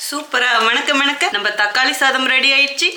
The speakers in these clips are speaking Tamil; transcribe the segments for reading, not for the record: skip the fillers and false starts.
சூப்பரா மணக்க மணக்க நம்ம தக்காளி சாதம் ரெடி ஆயிடுச்சு.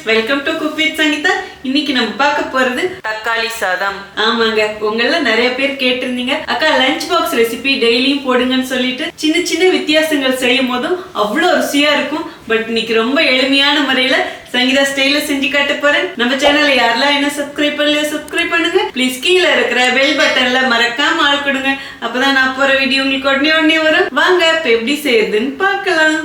Welcome to cook with Sangeetha. இன்னைக்கு நம்ம பார்க்க போறது தக்காளி சாதம். ஆமாங்க, உங்கள நிறைய பேர் கேட்டிருந்தீங்க, அக்கா லஞ்ச் பாக்ஸ் ரெசிபி டெய்லியும் போடுங்கன்னு சொல்லிட்டு. சின்ன சின்ன வித்தியாசங்கள் செய்யும் போதும் அவ்வளோ ருசியா இருக்கும். பட் இன்னைக்கு ரொம்ப எளிமையான முறையில சங்கீதா ஸ்டைல செஞ்சு காட்ட போறேன். நம்ம சேனல்ல யாரெல்லாம் என்ன சப்ஸ்கிரைப் பண்ணலையோ சப்ஸ்கிரைப் பண்ணுங்க. ப்ளீஸ் கீழே இருக்கிற பெல் பட்டன்ல மறக்காம ஆள் கொடுங்க. அப்பதான் நான் போற வீடியோ உங்களுக்கு உடனே வரும். வாங்க இப்ப எப்படி செய்யுதுன்னு பார்க்கலாம்.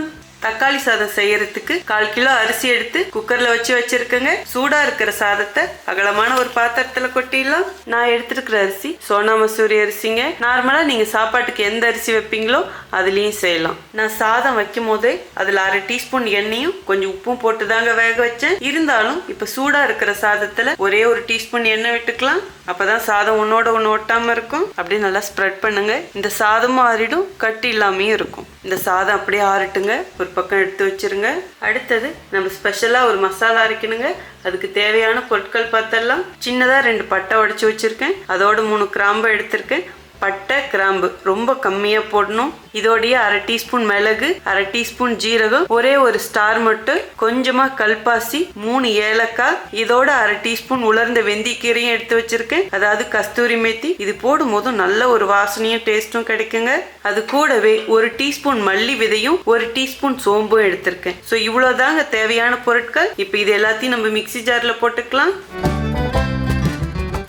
தக்காளி சாதம் செய்யறதுக்கு 1/4 கிலோ அரிசி எடுத்து குக்கர்ல வச்சிருக்கேங்க. சூடா இருக்கிற சாதத்தை அகலமான ஒரு பாத்திரத்துல கொட்டிடலாம். நான் எடுத்துருக்கிற அரிசி சோனா மசூரி அரிசிங்க. நார்மலா நீங்க சாப்பாட்டுக்கு எந்த அரிசி வைப்பீங்களோ அதுலயும் செய்யலாம். நான் சாதம் வைக்கும் போதே அதுல 1/2 டீஸ்பூன் எண்ணெயும் கொஞ்சம் உப்பும் போட்டுதாங்க வேக வச்சேன். இருந்தாலும் இப்ப சூடா இருக்கிற சாதத்துல ஒரே 1 டீஸ்பூன் எண்ணெய் விட்டுக்கலாம். அப்பதான் சாதம் ஒன்னோட ஒன்று ஒட்டாம இருக்கும். அப்படியே நல்லா ஸ்ப்ரெட் பண்ணுங்க. இந்த சாதமும் ஆறிடும், கட்டி இல்லாமையும் இருக்கும். இந்த சாதம் அப்படியே ஆறட்டுங்க. ஒரு பக்கம் எடுத்து வச்சிருங்க. அடுத்தது நம்ம ஸ்பெஷலா ஒரு மசாலா அரைக்கணுங்க. அதுக்கு தேவையான பொருட்கள் பார்த்தெல்லாம் சின்னதா 2 பட்டை உடைச்சு வச்சிருக்கேன். அதோட 3 கிராம்பு எடுத்திருக்கேன். பட்டை கிராம்பு ரொம்ப கம்மியா போடணும். இதோடைய 1/2 டீஸ்பூன் மிளகு, 1/2 டீஸ்பூன் ஜீரகம், ஒரே ஒரு ஸ்டார் மட்டும், கொஞ்சமா கல்பாசி, 3 ஏலக்காய், இதோட 1/2 டீஸ்பூன் உலர்ந்த வெந்தயக்கீரையும் எடுத்து வச்சிருக்கேன். அதாவது கஸ்தூரி மேத்தி. இது போடும் போதும் நல்ல ஒரு வாசனையும் டேஸ்டும் கிடைக்குங்க. அது கூடவே 1 டீஸ்பூன் மல்லி விதையும் 1 டீஸ்பூன் சோம்பும் எடுத்திருக்கேன். ஸோ இவ்வளோதாங்க தேவையான பொருட்கள். இப்போ இது எல்லாத்தையும் நம்ம மிக்சி ஜார்ல போட்டுக்கலாம்.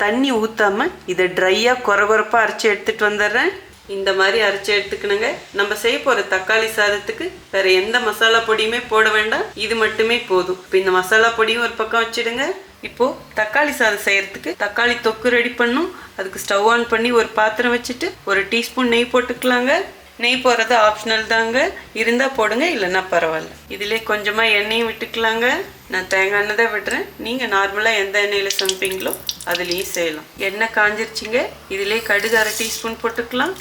தண்ணி ஊத்தாம இதை ட்ரையா கொரகொரப்பா அரைச்சி எடுத்துட்டு வந்துடுறேன். இந்த மாதிரி அரைச்சி எடுத்துக்கணுங்க. நம்ம செய்ய போற தக்காளி சாதத்துக்கு வேற எந்த மசாலா பொடியுமே போட வேண்டாம். இது மட்டுமே போதும். இப்போ இந்த மசாலா பொடியும் ஒரு பக்கம் வச்சிடுங்க. இப்போ தக்காளி சாதம் செய்யறதுக்கு தக்காளி தொக்கு ரெடி பண்ணும். அதுக்கு ஸ்டவ் ஆன் பண்ணி ஒரு பாத்திரம் வச்சுட்டு 1 டீஸ்பூன் நெய் போட்டுக்கலாங்க. நெய் போடுறது ஆப்ஷனல் தாங்க, இருந்தா போடுங்க, இல்லைன்னா பரவாயில்ல. இதுல கொஞ்சமா எண்ணெயும் விட்டுக்கலாங்க. நான் தேங்காய் எண்ணெய் தான் விடுறேன். நீங்க நார்மலா எந்த எண்ணெயில சமைப்பீங்களோ அதுலயும் செய்யலாம். எண்ணெய் காஞ்சிருச்சுங்க. இதுல கடுகு 1/2 டீஸ்பூன் போட்டுக்கலாம்.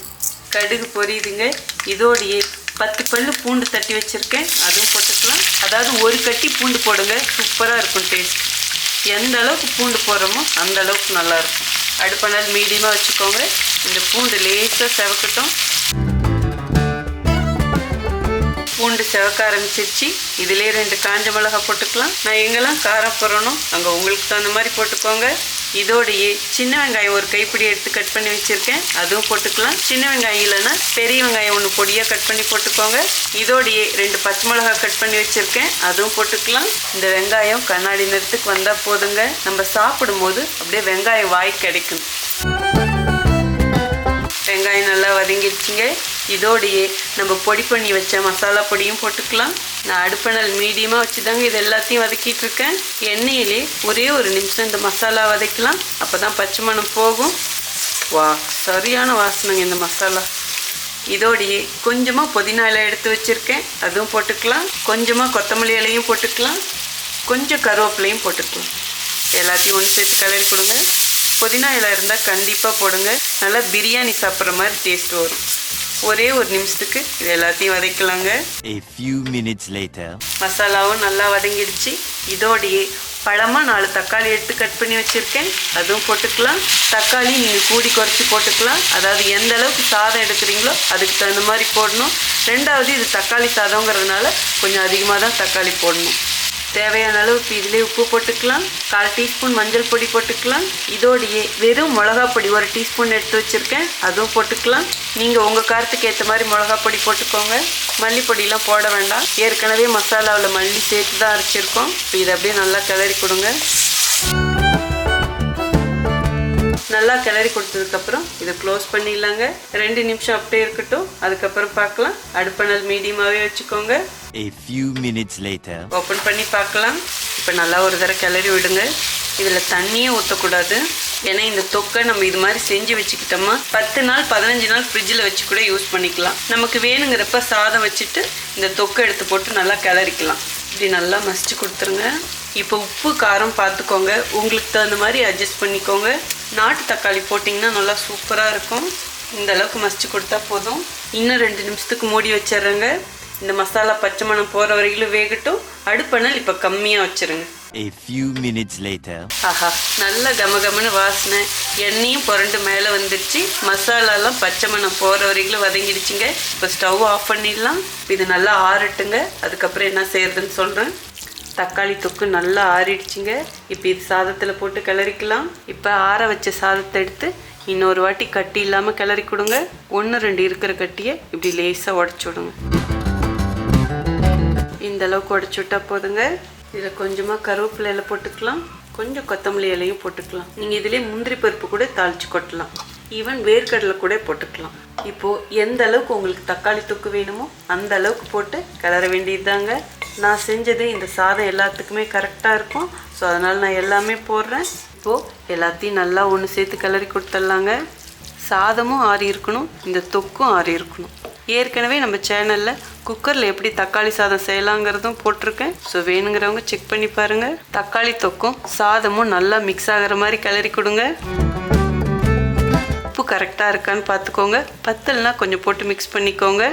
கடுகு பொரியுதுங்க. இதோடையே 10 பல்லு பூண்டு தட்டி வச்சிருக்கேன், அதுவும் போட்டுக்கலாம். அதாவது 1 கட்டி பூண்டு போடுங்க, சூப்பரா இருக்கும் டேஸ்ட். எந்த அளவுக்கு பூண்டு போடுறோமோ அந்த அளவுக்கு நல்லா இருக்கும். அடுப்பனால் மீடியமா வச்சுக்கோங்க. இந்த பூண்டு லேசா செவக்கட்டும். பூண்டு செவக்க ஆரம்பிச்சிருச்சு. இதுலேயே 2 காஞ்ச மிளகாய் போட்டுக்கலாம். நான் எங்கெல்லாம் காரம் போடணும் அங்கே உங்களுக்கு தகுந்த மாதிரி போட்டுக்கோங்க. இதோடையே சின்ன வெங்காயம் 1 கைப்பிடி எடுத்து கட் பண்ணி வச்சிருக்கேன், அதுவும் போட்டுக்கலாம். சின்ன வெங்காயம் இல்லைன்னா பெரிய வெங்காயம் 1 பொடியாக கட் பண்ணி போட்டுக்கோங்க. இதோடையே 2 பச்சை மிளகாய் கட் பண்ணி வச்சிருக்கேன், அதுவும் போட்டுக்கலாம். இந்த வெங்காயம் கண்ணாடி நிறத்துக்கு வந்தால் போதுங்க. நம்ம சாப்பிடும் போது அப்படியே வெங்காயம் வாய் கிடைக்கும். வெங்காயம் நல்லா வதங்கிடுச்சுங்க. இதோடையே நம்ம பொடி பண்ணி வச்ச மசாலா பொடியும் போட்டுக்கலாம். நான் அடுப்பணல் மீடியமாக வச்சுதாங்க இது எல்லாத்தையும் வதக்கிட்டு இருக்கேன். எண்ணெயிலே ஒரே 1 நிமிஷம் இந்த மசாலா வதக்கலாம். அப்போ தான் பச்சை மணம் போகும். வா, சரியான வாசனைங்க இந்த மசாலா. இதோடையே கொஞ்சமாக புதினா இலை எடுத்து வச்சுருக்கேன், அதுவும் போட்டுக்கலாம். கொஞ்சமாக கொத்தமல்லி இலையும் போட்டுக்கலாம். கொஞ்சம் கருவேப்பிலையும் போட்டுக்கலாம். எல்லாத்தையும் ஒன்று சேர்த்து கலரி கொடுங்க. புதினா இலை இருந்தால் கண்டிப்பாக போடுங்க. நல்லா பிரியாணி சாப்பிட்ற மாதிரி டேஸ்ட் வரும். ஒரே 1 நிமிஷத்துக்கு இது எல்லாத்தையும் வதக்கலாங்க. A few minutes later. மசாலாவும் நல்லா வதங்கிடுச்சு. இதோடையே பழமாக 4 தக்காளி எடுத்து கட் பண்ணி வச்சுருக்கேன், அதுவும் போட்டுக்கலாம். தக்காளி நீங்கள் கூடி குறைச்சி போட்டுக்கலாம். அதாவது எந்த அளவுக்கு சாதம் எடுக்கிறீங்களோ அதுக்கு தகுந்த மாதிரி போடணும். 2வது இது தக்காளி சாதங்கிறதுனால கொஞ்சம் அதிகமாக தான் தக்காளி போடணும். தேவையான அளவுக்கு இதிலே உப்பு போட்டுக்கலாம். 1/4 டீஸ்பூன் மஞ்சள் பொடி போட்டுக்கலாம். இதோடையே வெறும் மிளகா பொடி 1 டீஸ்பூன் எடுத்து வச்சுருக்கேன், அதுவும் போட்டுக்கலாம். நீங்கள் உங்கள் காரத்துக்கு ஏற்ற மாதிரி மிளகா பொடி போட்டுக்கோங்க. மல்லி பொடியெலாம் போட வேண்டாம். ஏற்கனவே மசாலாவில் மல்லி சேர்த்து தான் அரைச்சிருக்கோம். இப்போ இதை அப்படியே நல்லா கிளறி கொடுங்க. நல்லா கிளறி கொடுத்ததுக்கப்புறம் இதை க்ளோஸ் பண்ணிடலாங்க. 2 நிமிஷம் அப்படியே இருக்கட்டும், அதுக்கப்புறம் பார்க்கலாம். அடுப்பணல் மீடியமாகவே வச்சுக்கோங்க. A few minutes later. Open பண்ணி பார்க்கலாம். இப்போ நல்லா ஒரு தடவை கிளறி விடுங்க. இதில் தண்ணியே ஊற்றக்கூடாது. ஏன்னா இந்த தொக்கை நம்ம இது மாதிரி செஞ்சு வச்சுக்கிட்டோமா 10 நாள் 15 நாள் ஃப்ரிட்ஜில் வச்சு கூட யூஸ் பண்ணிக்கலாம். நமக்கு வேணுங்கிறப்ப சாதம் வச்சுட்டு இந்த தொக்கை எடுத்து போட்டு நல்லா கிளறிக்கலாம். இப்படி நல்லா மசிச்சு கொடுத்துருங்க. இப்போ உப்பு காரம் பார்த்துக்கோங்க, உங்களுக்கு தகுந்த மாதிரி அட்ஜஸ்ட் பண்ணிக்கோங்க. நாட்டு தக்காளி போட்டிங்கன்னா நல்லா சூப்பராக இருக்கும். இந்த அளவுக்கு மசிச்சு கொடுத்தா போதும். இன்னும் 2 நிமிஷத்துக்கு மூடி வச்சிடுறேங்க. இந்த மசாலா பச்சை மணம் போகிற வரையிலும் வேகட்டும். அடுப்பணல் இப்போ கம்மியாக வச்சுருங்க. A few minutes later. ஆஹா, நல்ல கமகமன்னு வாசனை, எண்ணெயும் புரண்டு மேலே வந்துடுச்சு. மசாலாலாம் பச்சை மணம் போகிற வரைக்கும் வதங்கிடுச்சுங்க. இப்போ ஸ்டவ் ஆஃப் பண்ணிடலாம். இது நல்லா ஆறட்டுங்க. அதுக்கப்புறம் என்ன செய்யறதுன்னு சொல்கிறேன். தக்காளி தொக்கு நல்லா ஆறிடுச்சுங்க. இப்போ இது சாதத்தில் போட்டு கிளறிக்கலாம். இப்போ ஆற வச்ச சாதத்தை எடுத்து இன்னொரு வாட்டி கட்டி இல்லாமல் கிளறி கொடுங்க. 1-2 இருக்கிற கட்டியை இப்படி லேசாக உடச்சி விடுங்க. இந்த அளவுக்கு உடச்சி விட்டா போதுங்க. இதில் கொஞ்சமாக கருவேப்பிலை இலை போட்டுக்கலாம், கொஞ்சம் கொத்தமல்லி இலையும் போட்டுக்கலாம். நீங்கள் இதிலே முந்திரி பருப்பு கூட தாளித்து கொட்டலாம், ஈவன் வேர்க்கடலை கூட போட்டுக்கலாம். இப்போது எந்த அளவுக்கு உங்களுக்கு தக்காளி தொக்கு வேணுமோ அந்த அளவுக்கு போட்டு கிளற வேண்டியதுதாங்க. நான் செஞ்சது இந்த சாதம் எல்லாத்துக்குமே கரெக்டாக இருக்கும். ஸோ அதனால் நான் எல்லாமே போடுறேன். இப்போது எல்லாத்தையும் நல்லா ஒன்று சேர்த்து கிளறி கொடுத்துட்லாங்க. சாதமும் ஆறி இருக்கணும், இந்த தொக்கும் ஆறி இருக்கணும். ஏற்கனவே நம்ம சேனலில் குக்கரில் எப்படி தக்காளி சாதம் செய்யலாங்கிறதும் போட்டிருக்கேன். ஸோ வேணுங்கிறவங்க செக் பண்ணி பாருங்கள். தக்காளி தொக்கும் சாதமும் நல்லா மிக்ஸ் ஆகிற மாதிரி கிளறி கொடுங்க. உப்பு கரெக்டாக இருக்கான்னு பார்த்துக்கோங்க. பத்தலைனா கொஞ்சம் போட்டு மிக்ஸ் பண்ணிக்கோங்க.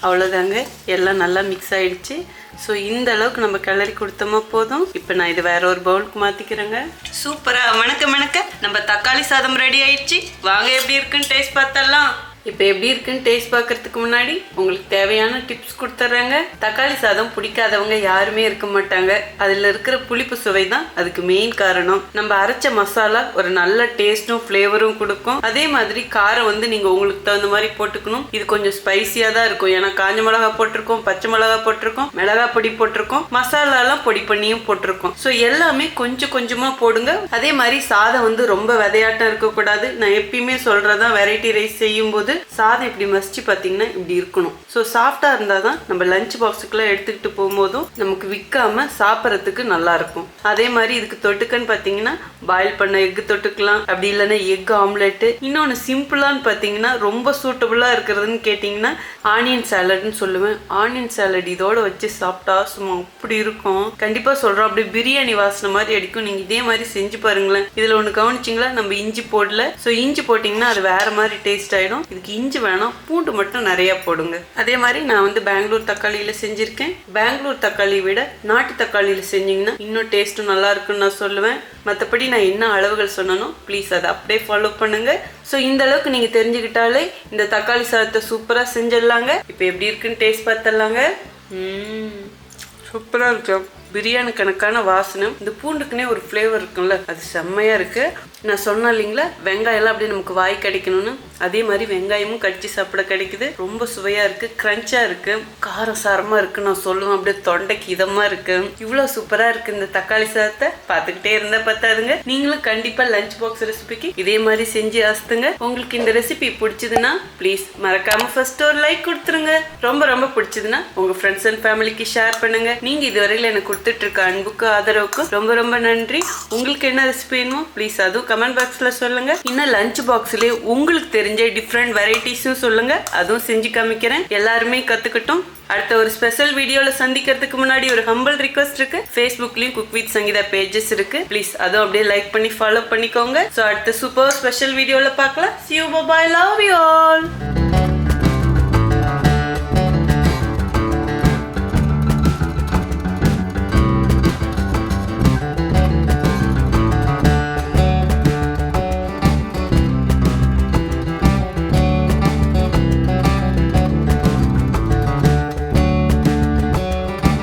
அவ்வளோதாங்க, எல்லாம் நல்லா மிக்ஸ் ஆகிடுச்சு. ஸோ இந்த அளவுக்கு நம்ம கிளறி கொடுத்தோமா போதும். இப்போ நான் இது வேற ஒரு பவுலுக்கு மாற்றிக்கிறேங்க. சூப்பராக மணக்க நம்ம தக்காளி சாதம் ரெடி ஆயிடுச்சு. வாங்க எப்படி இருக்குன்னு டேஸ்ட் பார்த்தலாம். இப்போ எப்படி இருக்குன்னு டேஸ்ட் பார்க்கறதுக்கு முன்னாடி உங்களுக்கு தேவையான டிப்ஸ் கொடுத்துட்றாங்க. தக்காளி சாதம் பிடிக்காதவங்க யாருமே இருக்க மாட்டாங்க. அதில் இருக்கிற புளிப்பு சுவை தான் அதுக்கு மெயின் காரணம். நம்ம அரைச்ச மசாலா ஒரு நல்ல டேஸ்ட்டும் ஃப்ளேவரும் கொடுக்கும். அதே மாதிரி காரம் நீங்கள் உங்களுக்கு தகுந்த மாதிரி போட்டுக்கணும். இது கொஞ்சம் ஸ்பைசியாக தான் இருக்கும். ஏன்னா காஞ்ச மிளகா போட்டிருக்கோம், பச்சை மிளகா போட்டிருக்கோம், மிளகா பொடி போட்டிருக்கோம், மசாலாலாம் பொடி பண்ணியும் போட்டிருக்கோம். ஸோ எல்லாமே கொஞ்சம் கொஞ்சமாக போடுங்க. அதே மாதிரி சாதம் ரொம்ப விதையாட்டம் இருக்கக்கூடாது. நான் எப்பயுமே சொல்கிறதான், வெரைட்டி ரைஸ் செய்யும் போது சாதம் இப்படி மசிச்சு பார்த்தீங்கன்னா இப்படி இருக்கணும். ஸோ சாஃப்டாக இருந்தால் தான் நம்ம லஞ்ச் பாக்ஸுக்குலாம் எடுத்துக்கிட்டு போகும்போதும் நமக்கு விற்காம சாப்பிட்றதுக்கு நல்லா இருக்கும். அதே மாதிரி இதுக்கு தொட்டுக்கன்னு பார்த்தீங்கன்னா பாயில் பண்ண எக்கு தொட்டுக்கலாம், அப்படி இல்லைன்னா எக் ஆம்லெட்டு. இன்னொன்று சிம்பிளான்னு பார்த்தீங்கன்னா ரொம்ப சூட்டபுளாக இருக்கிறதுன்னு கேட்டிங்கன்னா ஆனியன் சாலட்னு சொல்லுவேன். ஆனியன் சாலட் இதோட வச்சு சாப்பிட்டா சும்மா அப்படி இருக்கும். கண்டிப்பாக சொல்கிறோம், அப்படி பிரியாணி வாசனை மாதிரி அடிக்கும். நீங்கள் இதே மாதிரி செஞ்சு பாருங்களேன். இதில் ஒன்று கவனிச்சிங்களா, நம்ம இஞ்சி போடல. ஸோ இஞ்சி போட்டிங்கன்னா அது வேறு மாதிரி டேஸ்ட் ஆகிடும். இதுக்கு இஞ்சி வேணாம், பூண்டு மட்டும் நிறையா போடுங்க. அதே மாதிரி நான் பெங்களூர் தக்காளியில் செஞ்சுருக்கேன். பெங்களூர் தக்காளியை விட நாட்டு தக்காளியில் செஞ்சிங்கன்னா இன்னும் டேஸ்ட்டும் நல்லா இருக்குன்னு நான் சொல்லுவேன். மற்றபடி நான் என்ன அளவுகள் சொன்னனோ ப்ளீஸ் அதை அப்படியே ஃபாலோ பண்ணுங்க. ஸோ இந்த அளவுக்கு நீங்கள் தெரிஞ்சுக்கிட்டாலே இந்த தக்காளி சாதத்தை சூப்பராக செஞ்சிடலாங்க. இப்போ எப்படி இருக்குன்னு டேஸ்ட் பார்த்துடலாங்க. சூப்பராக இருக்கு. பிரியாணி கணக்கான வாசனை. இந்த பூண்டுக்குன்னே ஒரு ஃப்ளேவர் இருக்கும்ல, அது செம்மையாக இருக்குது. நான் சொன்னேன் இல்லைங்களா, வெங்காயம்லாம் அப்படியே நமக்கு வாய் கிடைக்கணும்னு. அதே மாதிரி வெங்காயமும் கடிச்சு சாப்பிட கிடைக்குது. ரொம்ப சுவையாக இருக்குது, க்ரன்ச்சாக இருக்குது, காரம் சாரமாக இருக்குது. நான் சொல்லுவேன், அப்படியே தொண்டைக்கு இதமாக இருக்குது. இவ்வளோ சூப்பராக இருக்குது இந்த தக்காளி சாதத்தை. பார்த்துக்கிட்டே இருந்தால் பார்த்தாதுங்க. நீங்களும் கண்டிப்பாக லஞ்ச் பாக்ஸ் ரெசிபிக்கு இதே மாதிரி செஞ்சு அசுத்துங்க. உங்களுக்கு இந்த ரெசிபி பிடிச்சதுன்னா ப்ளீஸ் மறக்காமல் ஃபர்ஸ்ட் ஒரு லைக் கொடுத்துருங்க. ரொம்ப ரொம்ப பிடிச்சதுன்னா உங்கள் ஃப்ரெண்ட்ஸ் அண்ட் ஃபேமிலிக்கு ஷேர் பண்ணுங்க. நீங்கள் இதுவரையில் எனக்கு கொடுத்துட்டு இருக்க அன்புக்கு ஆதரவுக்கு ரொம்ப ரொம்ப நன்றி. உங்களுக்கு என்ன ரெசிபி வேணுமோ ப்ளீஸ் அதுவும் கமெண்ட் பாக்ஸ்ல சொல்லுங்க. இன்னும் லஞ்ச் பாக்ஸ்லயே உங்களுக்கு தெரிஞ்ச டிஃப்ரெண்ட் வெரைட்டிஸும் சொல்லுங்க, அதுவும் செஞ்சு காமிக்கிறேன். எல்லாருமே கத்துக்கிட்டோம். அடுத்த ஒரு ஸ்பெஷல் வீடியோல சந்திக்கிறதுக்கு முன்னாடி ஒரு ஹம்பிள் ரிக்வெஸ்ட் இருக்கு. ஃபேஸ்புக்லயும் குக் வித் சங்கீதா பேஜஸ் இருக்கு. ப்ளீஸ் அதுவும் அப்படியே லைக் பண்ணி ஃபாலோ பண்ணிக்கோங்க. ஸோ அடுத்த சூப்பர் ஸ்பெஷல் வீடியோல பார்க்கலாம். See you, bye bye, love you all.